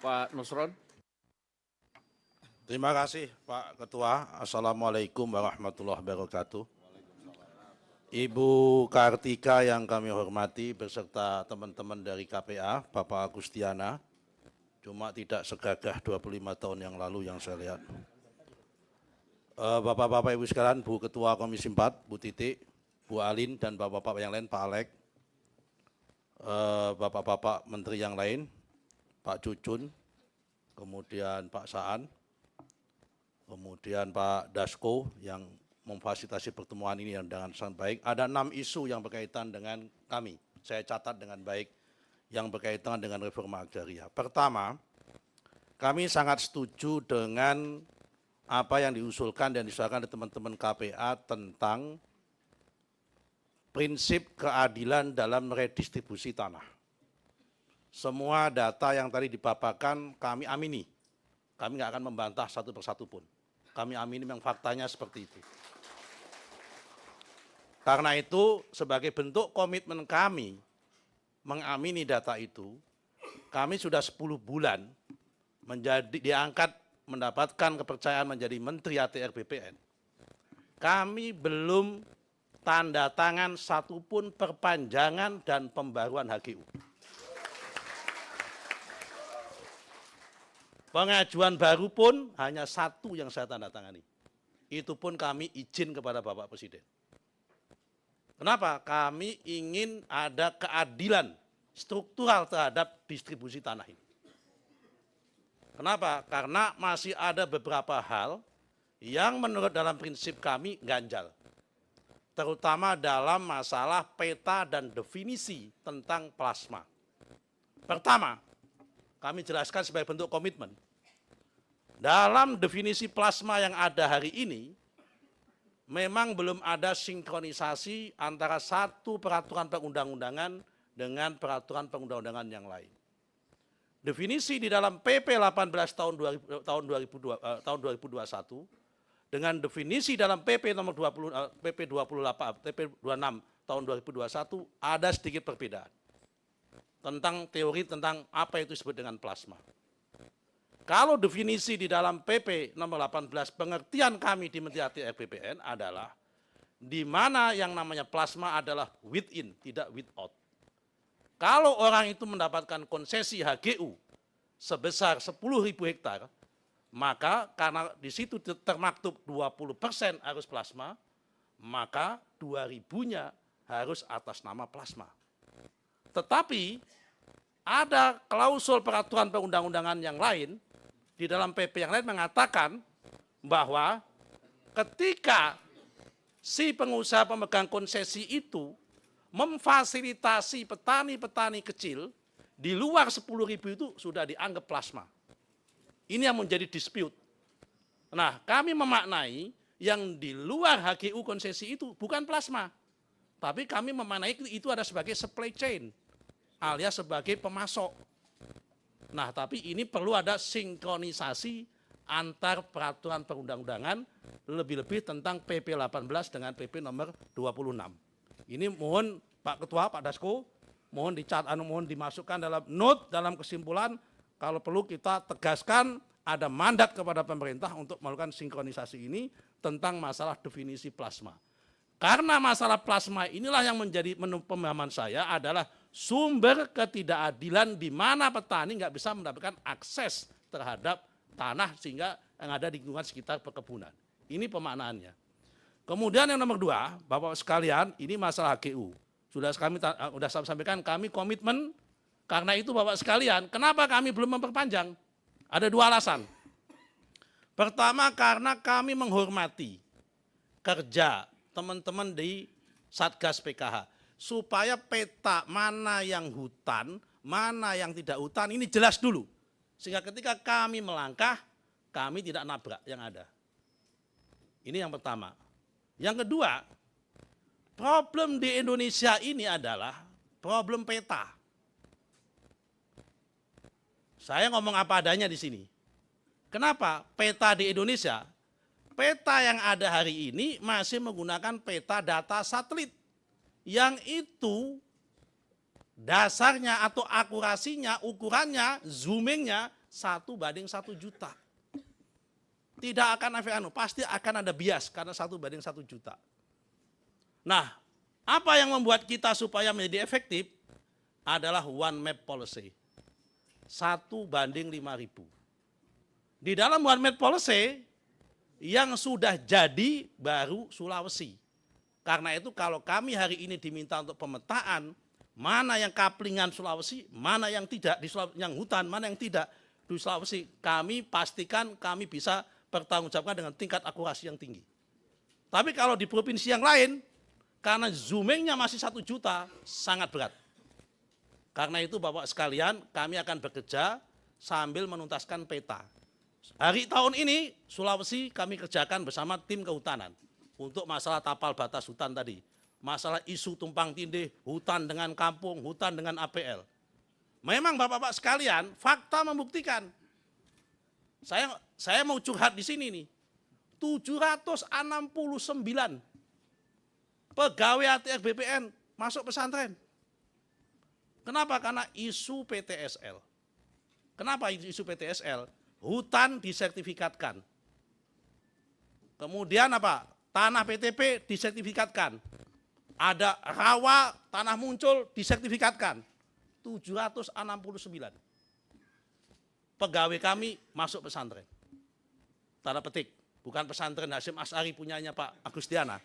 Pak Nusron. Terima kasih Pak Ketua. Assalamualaikum warahmatullahi wabarakatuh. Ibu Kartika yang kami hormati beserta teman-teman dari KPA, Bapak Agustiana, cuma tidak segagah 25 tahun yang lalu yang saya lihat. Bapak-bapak Ibu sekalian, Bu Ketua Komisi 4, Bu Titik, Bu Alin, dan Bapak-bapak yang lain, Pak Alek, Bapak-bapak Menteri yang lain, Pak Cucun, kemudian Pak Saan, kemudian Pak Dasko yang memfasilitasi pertemuan ini dengan sangat baik. Ada 6 isu yang berkaitan dengan kami. Saya catat dengan baik yang berkaitan dengan reforma agraria. Pertama, kami sangat setuju dengan apa yang diusulkan dan diusulkan oleh teman-teman KPA tentang prinsip keadilan dalam redistribusi tanah. Semua data yang tadi dipaparkan kami amini. Kami nggak akan membantah satu persatu pun. Kami amini memang faktanya seperti itu. Karena itu sebagai bentuk komitmen kami mengamini data itu, kami sudah 10 bulan diangkat mendapatkan kepercayaan menjadi Menteri ATR BPN. Kami belum tanda tangan satupun perpanjangan dan pembaruan HGU. Pengajuan baru pun hanya 1 yang saya tanda tangani. Itu pun kami izin kepada Bapak Presiden. Kenapa? Kami ingin ada keadilan struktural terhadap distribusi tanah ini. Kenapa? Karena masih ada beberapa hal yang menurut dalam prinsip kami ganjal. Terutama dalam masalah peta dan definisi tentang plasma. Pertama, kami jelaskan sebagai bentuk komitmen. Dalam definisi plasma yang ada hari ini, memang belum ada sinkronisasi antara satu peraturan perundang-undangan dengan peraturan perundang-undangan yang lain. Definisi di dalam PP 18 tahun 2021 dengan definisi dalam PP nomor 20 PP 28 PP 26 tahun 2021 ada sedikit perbedaan tentang teori tentang apa itu disebut dengan plasma. Kalau definisi di dalam PP nomor 18 pengertian kami di Menteri ATR BPN adalah di mana yang namanya plasma adalah within, tidak without. Kalau orang itu mendapatkan konsesi HGU sebesar 10.000 hektar, maka karena di situ termaktub 20% harus plasma, maka 2.000-nya harus atas nama plasma. Tetapi ada klausul peraturan perundang-undangan yang lain di dalam PP yang lain mengatakan bahwa ketika si pengusaha pemegang konsesi itu memfasilitasi petani-petani kecil di luar 10.000 itu sudah dianggap plasma. Ini yang menjadi dispute. Nah, kami memaknai yang di luar HGU konsesi itu bukan plasma. Tapi kami memaknai itu ada sebagai supply chain alias sebagai pemasok. Nah, tapi ini perlu ada sinkronisasi antar peraturan perundang-undangan, lebih-lebih tentang PP 18 dengan PP nomor 26. Ini mohon Pak Ketua, Pak Dasko, mohon mohon dimasukkan dalam note, dalam kesimpulan, kalau perlu kita tegaskan ada mandat kepada pemerintah untuk melakukan sinkronisasi ini tentang masalah definisi plasma. Karena masalah plasma inilah yang menjadi pemahaman saya adalah sumber ketidakadilan di mana petani nggak bisa mendapatkan akses terhadap tanah sehingga yang ada di lingkungan sekitar perkebunan. Ini pemaknaannya. Kemudian yang nomor 2, Bapak sekalian, ini masalah HGU. Sudah saya sampaikan kami komitmen, karena itu Bapak sekalian, kenapa kami belum memperpanjang? Ada 2 alasan. Pertama, karena kami menghormati kerja teman-teman di Satgas PKH. Supaya peta mana yang hutan, mana yang tidak hutan, ini jelas dulu. Sehingga ketika kami melangkah, kami tidak nabrak yang ada. Ini yang pertama. Yang kedua, problem di Indonesia ini adalah problem peta. Saya ngomong apa adanya di sini. Kenapa? Peta di Indonesia, peta yang ada hari ini masih menggunakan peta data satelit. Yang itu dasarnya atau akurasinya, ukurannya, zoomingnya 1:1 juta. Tidak akan pasti akan ada bias karena 1:1 juta. Nah, apa yang membuat kita supaya menjadi efektif adalah one map policy. 1:5.000. Di dalam one map policy yang sudah jadi baru Sulawesi. Karena itu kalau kami hari ini diminta untuk pemetaan mana yang kaplingan Sulawesi, mana yang tidak di Sulawesi, yang hutan, mana yang tidak di Sulawesi, kami pastikan kami bisa pertanggungjawabkan dengan tingkat akurasi yang tinggi. Tapi kalau di provinsi yang lain, karena zoomingnya masih 1 juta, sangat berat. Karena itu Bapak sekalian, kami akan bekerja sambil menuntaskan peta. Hari tahun ini Sulawesi kami kerjakan bersama tim kehutanan untuk masalah tapal batas hutan tadi. Masalah isu tumpang tindih, hutan dengan kampung, hutan dengan APL. Memang Bapak-bapak sekalian, fakta membuktikan. Saya mau curhat di sini nih. 769 pegawai ATR BPN masuk pesantren. Kenapa? Karena isu PTSL. Kenapa isu PTSL? Hutan disertifikatkan. Kemudian apa? Tanah PTP disertifikatkan. Ada rawa, tanah muncul disertifikatkan. 769. Pegawai kami masuk pesantren. Tanda petik, bukan pesantren Hasyim Asy'ari punyanya Pak Agustiana.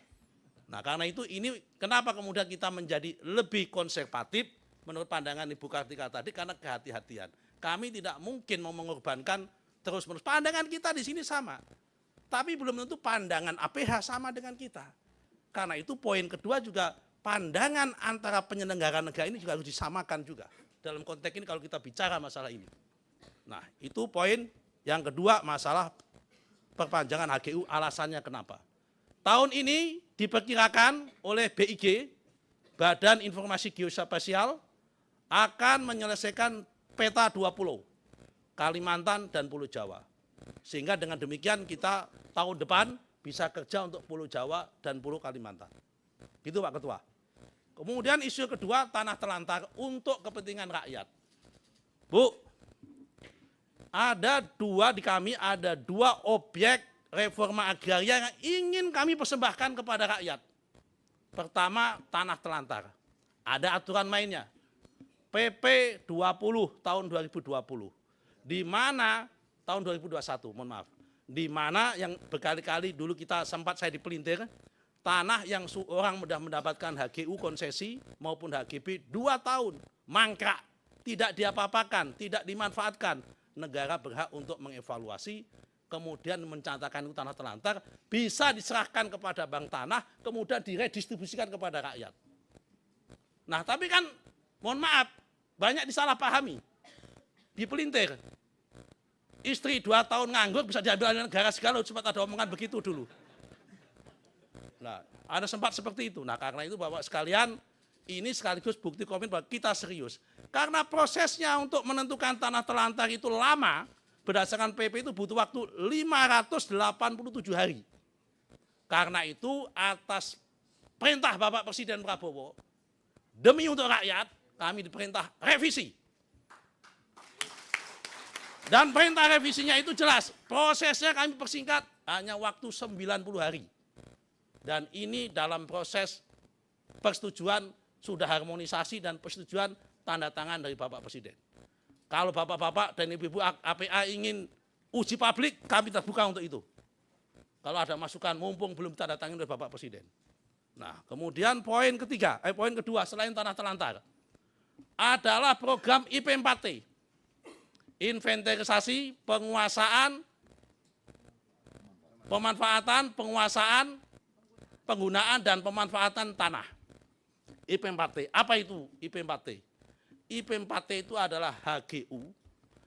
Nah karena itu ini kenapa kemudian kita menjadi lebih konservatif menurut pandangan Ibu Kartika tadi karena kehati-hatian. Kami tidak mungkin mau mengorbankan terus-menerus. Pandangan kita di sini sama. Tapi belum tentu pandangan APH sama dengan kita. Karena itu poin kedua juga pandangan antara penyelenggara negara ini juga harus disamakan juga. Dalam konteks ini kalau kita bicara masalah ini. Nah itu poin yang kedua masalah perpanjangan HGU alasannya kenapa. Tahun ini diperkirakan oleh BIG, Badan Informasi Geospasial, akan menyelesaikan peta 2 pulau, Kalimantan dan Pulau Jawa. Sehingga dengan demikian kita tahun depan bisa kerja untuk Pulau Jawa dan Pulau Kalimantan. Gitu Pak Ketua. Kemudian isu kedua tanah telantar untuk kepentingan rakyat. Bu, ada dua objek reforma agraria yang ingin kami persembahkan kepada rakyat. Pertama, tanah telantar. Ada aturan mainnya. PP 20 tahun 2020. Di mana tahun 2021, mohon maaf. Di mana yang berkali-kali dulu kita sempat saya dipelintir, tanah yang orang sudah mendapatkan HGU konsesi maupun HGB 2 tahun, mangkrak, tidak diapa-apakan, tidak dimanfaatkan. Negara berhak untuk mengevaluasi, kemudian mencatatkan itu tanah telantar, bisa diserahkan kepada bank tanah, kemudian diredistribusikan kepada rakyat. Nah tapi kan, mohon maaf, banyak disalahpahami, dipelintir. Istri 2 tahun nganggur bisa diambil oleh negara segala, sempat ada omongan begitu dulu. Nah, ada sempat seperti itu. Nah, karena itu Bapak sekalian, ini sekaligus bukti komitmen bahwa kita serius. Karena prosesnya untuk menentukan tanah telantar itu lama, berdasarkan PP itu butuh waktu 587 hari. Karena itu atas perintah Bapak Presiden Prabowo, demi untuk rakyat, kami diperintah revisi. Dan perintah revisinya itu jelas, prosesnya kami persingkat hanya waktu 90 hari. Dan ini dalam proses persetujuan sudah harmonisasi dan persetujuan tanda tangan dari Bapak Presiden. Kalau Bapak-bapak dan Ibu-ibu APA ingin uji publik, kami terbuka untuk itu. Kalau ada masukan mumpung belum tanda tangan oleh Bapak Presiden. Nah, kemudian poin kedua selain tanah telantar adalah program IP4T. Inventarisasi, penguasaan, pemanfaatan, penguasaan, penggunaan dan pemanfaatan tanah. IP4T. Apa itu IP4T? IP4T itu adalah HGU,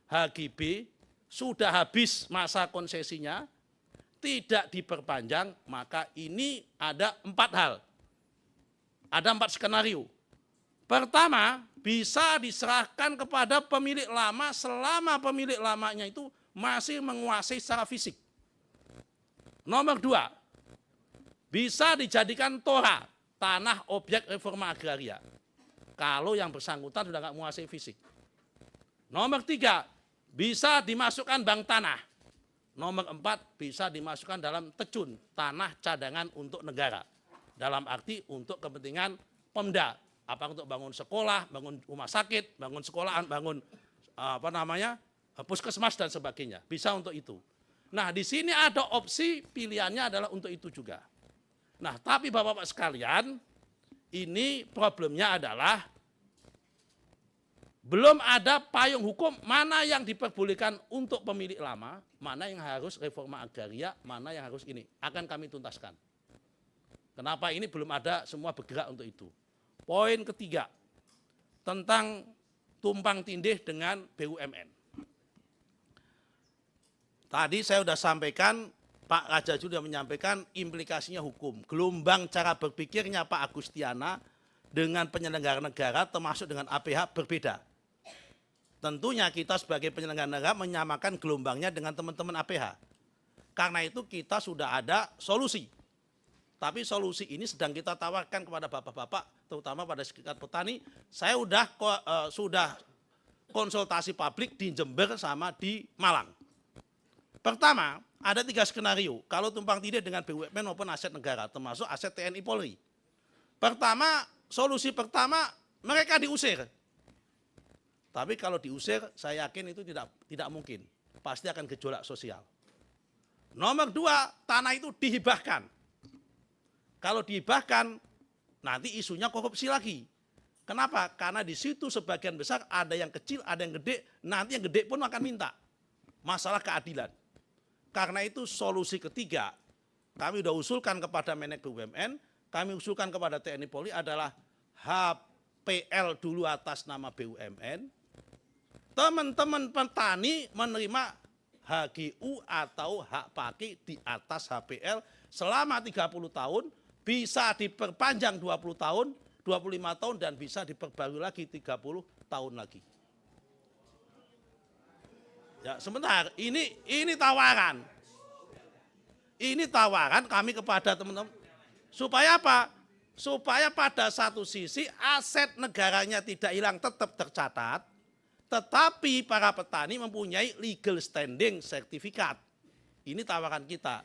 HGB, sudah habis masa konsesinya, tidak diperpanjang, maka ini ada 4 hal. Ada 4 skenario. Pertama, bisa diserahkan kepada pemilik lama selama pemilik lamanya itu masih menguasai secara fisik. Nomor 2, bisa dijadikan TORA, tanah objek reforma agraria. kalau yang bersangkutan sudah nggak menguasai fisik. Nomor 3, bisa dimasukkan bank tanah. Nomor 4, bisa dimasukkan dalam tejun, tanah cadangan untuk negara. Dalam arti untuk kepentingan Pemda, apa untuk bangun sekolah, bangun rumah sakit, bangun sekolahan, bangun puskesmas dan sebagainya. Bisa untuk itu. Nah, di sini ada opsi pilihannya adalah untuk itu juga. Nah, tapi Bapak-Bapak sekalian, ini problemnya adalah belum ada payung hukum mana yang diperbolehkan untuk pemilik lama, mana yang harus reforma agraria, mana yang harus ini. Akan kami tuntaskan. Kenapa ini belum ada semua bergerak untuk itu. Poin ketiga, tentang tumpang tindih dengan BUMN. Tadi saya sudah sampaikan, Pak Raja sudah menyampaikan implikasinya hukum. Gelombang cara berpikirnya Pak Agustiana dengan penyelenggara negara termasuk dengan APH berbeda. Tentunya kita sebagai penyelenggara negara menyamakan gelombangnya dengan teman-teman APH. Karena itu kita sudah ada solusi. Tapi solusi ini sedang kita tawarkan kepada bapak-bapak, terutama pada serikat petani. Saya sudah konsultasi publik di Jember sama di Malang. Pertama, ada 3 skenario kalau tumpang tindih dengan BUMN maupun aset negara, termasuk aset TNI Polri. Pertama, solusi pertama, mereka diusir. Tapi kalau diusir, saya yakin itu tidak mungkin. Pasti akan gejolak sosial. Nomor 2, tanah itu dihibahkan. Kalau dihibahkan, nanti isunya korupsi lagi. Kenapa? Karena di situ sebagian besar ada yang kecil, ada yang gede, nanti yang gede pun akan minta. Masalah keadilan. Karena itu solusi ketiga, kami sudah usulkan kepada Menek BUMN, kami usulkan kepada TNI Polri adalah HPL dulu atas nama BUMN, teman-teman petani menerima HGU atau hak pakai di atas HPL selama 30 tahun, bisa diperpanjang 20 tahun, 25 tahun, dan bisa diperbarui lagi 30 tahun lagi. Ya, sebentar, ini tawaran. Ini tawaran kami kepada teman-teman. Supaya apa? Supaya pada satu sisi aset negaranya tidak hilang, tetap tercatat, tetapi para petani mempunyai legal standing sertifikat. Ini tawaran kita.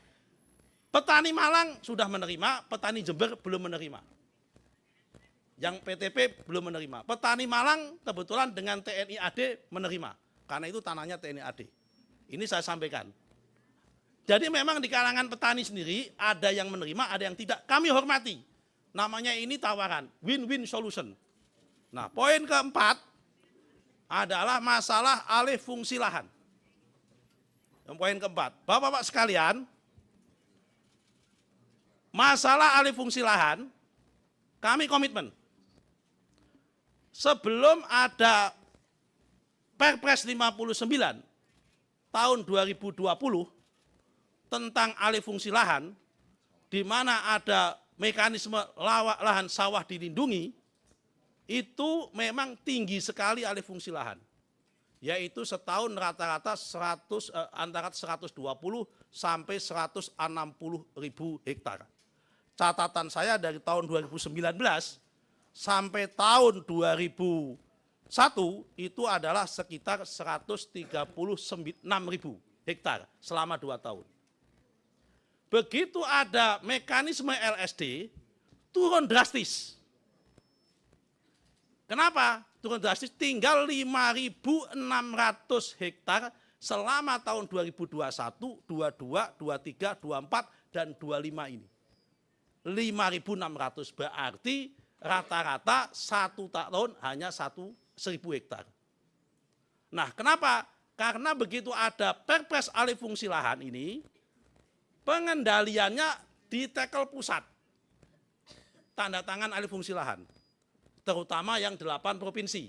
Petani Malang sudah menerima, petani Jember belum menerima. Yang PTP belum menerima. Petani Malang kebetulan dengan TNI AD menerima. Karena itu tanahnya TNI AD. Ini saya sampaikan. Jadi memang di kalangan petani sendiri ada yang menerima, ada yang tidak. Kami hormati. Namanya ini tawaran, win-win solution. Nah, poin keempat adalah masalah alih fungsi lahan. Yang poin keempat, Bapak-bapak sekalian, masalah alih fungsi lahan, kami komitmen. Sebelum ada Perpres 59 tahun 2020 tentang alih fungsi lahan, di mana ada mekanisme lahan sawah dilindungi, itu memang tinggi sekali alih fungsi lahan. Yaitu setahun rata-rata antara 120 sampai 160 ribu hektar. Catatan saya dari tahun 2019 sampai tahun 2001 itu adalah sekitar 136 ribu hektar selama 2 tahun. Begitu ada mekanisme LSD, turun drastis. Kenapa? Turun drastis, tinggal 5.600 hektar selama tahun 2021, 22, 23, 24, dan 25 ini. 5.600 berarti rata-rata 1 tahun hanya 1.000 hektar. Nah, kenapa? Karena begitu ada Perpres alih fungsi lahan ini, pengendaliannya di tackle pusat. Tanda tangan alih fungsi lahan. Terutama yang 8 provinsi.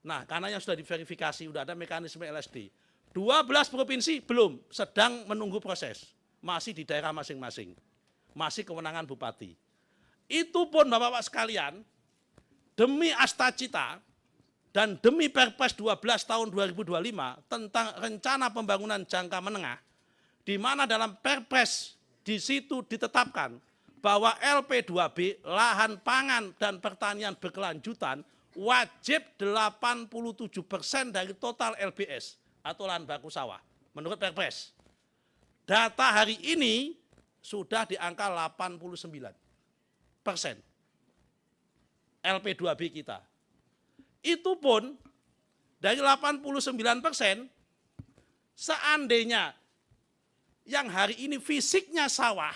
Nah, karena yang sudah diverifikasi, sudah ada mekanisme LSD. 12 provinsi belum, sedang menunggu proses. Masih di daerah masing-masing. Masih kewenangan bupati. Itu pun Bapak-bapak sekalian, demi Astacita dan demi Perpres 12 tahun 2025 tentang rencana pembangunan jangka menengah, di mana dalam Perpres di situ ditetapkan bahwa LP2B, lahan pangan dan pertanian berkelanjutan, wajib 87% dari total LBS atau lahan baku sawah, menurut Perpres. Data hari ini sudah di angka 89% LP2B kita. Itu pun dari 89%, seandainya yang hari ini fisiknya sawah,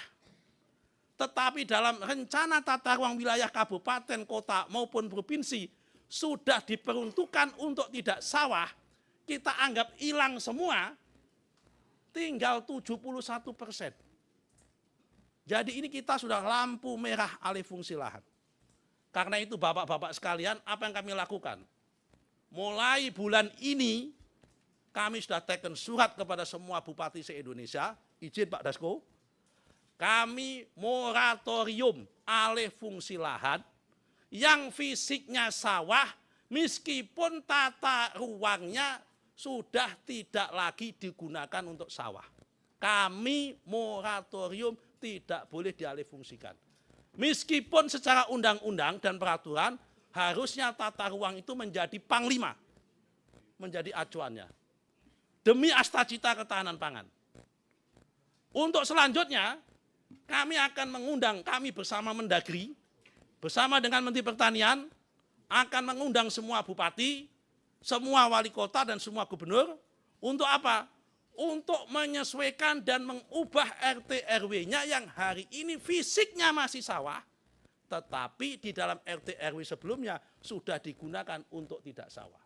tetapi dalam rencana tata ruang wilayah kabupaten, kota maupun provinsi sudah diperuntukkan untuk tidak sawah, kita anggap hilang semua, tinggal 71%. Jadi ini kita sudah lampu merah alih fungsi lahan. Karena itu bapak-bapak sekalian, apa yang kami lakukan? Mulai bulan ini, kami sudah teken surat kepada semua bupati se-Indonesia, izin Pak Dasko, kami moratorium alih fungsi lahan yang fisiknya sawah, meskipun tata ruangnya sudah tidak lagi digunakan untuk sawah. Kami moratorium tidak boleh dialihfungsikan. Meskipun secara undang-undang dan peraturan harusnya tata ruang itu menjadi panglima, menjadi acuannya. Demi astacita ketahanan pangan. Untuk selanjutnya, kami akan mengundang, kami bersama Mendagri, bersama dengan Menteri Pertanian, akan mengundang semua bupati, semua wali kota dan semua gubernur, untuk apa? Untuk menyesuaikan dan mengubah RT RW-nya yang hari ini fisiknya masih sawah, tetapi di dalam RT RW sebelumnya sudah digunakan untuk tidak sawah.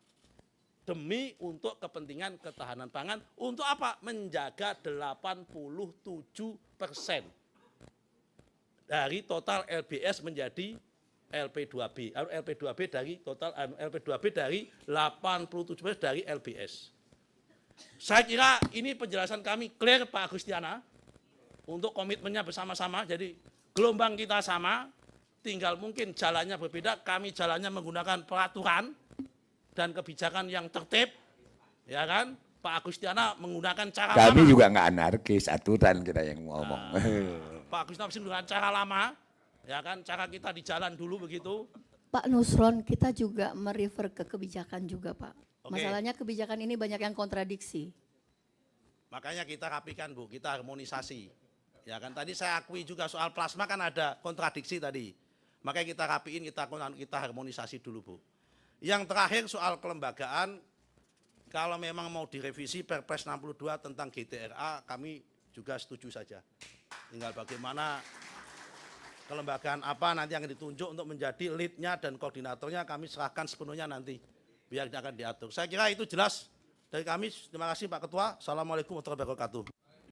Demi untuk kepentingan ketahanan pangan, untuk apa? Menjaga 87% dari total LBS menjadi LP2B. LP2B dari total LP2B dari 87% dari LBS. Saya kira ini penjelasan kami clear Pak Agustiana untuk komitmennya bersama-sama. Jadi gelombang kita sama, tinggal mungkin jalannya berbeda. Kami jalannya menggunakan peraturan dan kebijakan yang tertib, ya kan? Pak Agustiana menggunakan cara Kami lama. juga nggak anarkis, aturan kita yang ngomong. Pak Agustiana masih menggunakan cara lama, ya kan? Cara kita di jalan dulu begitu. Pak Nusron, kita juga merefer ke kebijakan juga, Pak. Oke. Masalahnya kebijakan ini banyak yang kontradiksi. Makanya kita rapikan Bu, kita harmonisasi. Ya kan tadi saya akui juga soal plasma kan ada kontradiksi tadi. Makanya kita rapiin, kita harmonisasi dulu Bu. Yang terakhir soal kelembagaan, kalau memang mau direvisi Perpres 62 tentang GTRA, kami juga setuju saja. Tinggal bagaimana kelembagaan apa nanti yang ditunjuk untuk menjadi lead-nya dan koordinatornya kami serahkan sepenuhnya nanti. Biar akan diatur. Saya kira itu jelas dari kami. Terima kasih Pak Ketua. Assalamualaikum warahmatullahi wabarakatuh.